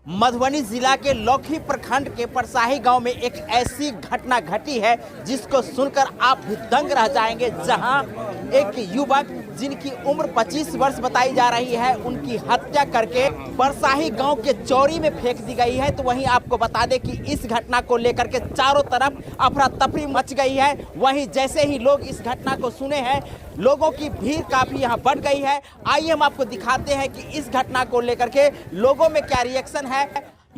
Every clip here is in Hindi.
मधुबनी जिला के लौखी प्रखंड के परसाही गांव में एक ऐसी घटना घटी है जिसको सुनकर आप भी दंग रह जाएंगे। जहां एक युवक जिनकी उम्र 25 वर्ष बताई जा रही है, उनकी हत्या करके परसाही गांव के चौरी में फेंक दी गई है। तो वहीं आपको बता दें कि इस घटना को लेकर के चारों तरफ अफरा तफरी मच गई है। वहीं जैसे ही लोग इस घटना को सुने हैं, लोगों की भीड़ काफी यहां बढ़ गई है। आइए हम आपको दिखाते हैं कि इस घटना को लेकर के लोगों में क्या रिएक्शन है।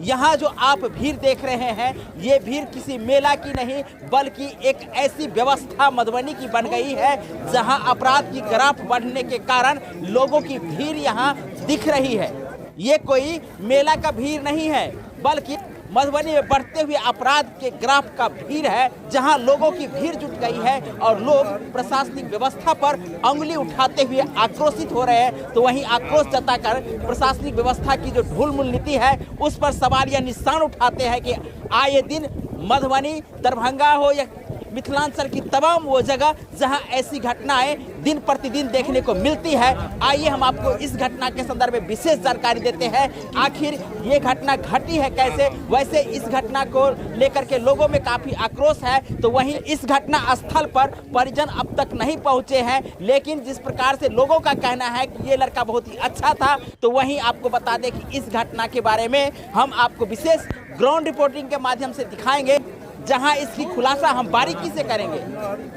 यहाँ जो आप भीड़ देख रहे हैं, ये भीड़ किसी मेला की नहीं बल्कि एक ऐसी व्यवस्था मधुबनी की बन गई है जहां अपराध की ग्राफ बढ़ने के कारण लोगों की भीड़ यहाँ दिख रही है। ये कोई मेला का भीड़ नहीं है बल्कि मधुबनी में बढ़ते हुए अपराध के ग्राफ का भीड़ है, जहां लोगों की भीड़ जुट गई है और लोग प्रशासनिक व्यवस्था पर अंगुली उठाते हुए आक्रोशित हो रहे हैं। तो वहीं आक्रोश जताकर प्रशासनिक व्यवस्था की जो ढुलमुल नीति है उस पर सवाल या निशान उठाते हैं कि आए दिन मधुबनी, दरभंगा हो या मिथिलांचल की तमाम वो जगह जहां ऐसी घटनाएं दिन प्रतिदिन देखने को मिलती है। आइए हम आपको इस घटना के संदर्भ में विशेष जानकारी देते हैं। आखिर ये घटना घटी है कैसे, वैसे इस घटना को लेकर के लोगों में काफी आक्रोश है। तो वहीं इस घटना स्थल पर परिजन अब तक नहीं पहुंचे हैं, लेकिन जिस प्रकार से लोगों का कहना है कि ये लड़का बहुत ही अच्छा था, तो वहीं आपको बता दें कि इस घटना के बारे में हम आपको विशेष ग्राउंड रिपोर्टिंग के माध्यम से दिखाएंगे, जहां इसकी खुलासा हम बारीकी से करेंगे।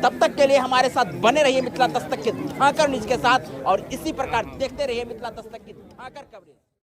तब तक के लिए हमारे साथ बने रहिए मिथिला दस्तक के धाकर न्यूज के साथ और इसी प्रकार देखते रहिए मिथिला दस्तक की धाकर कवरेज।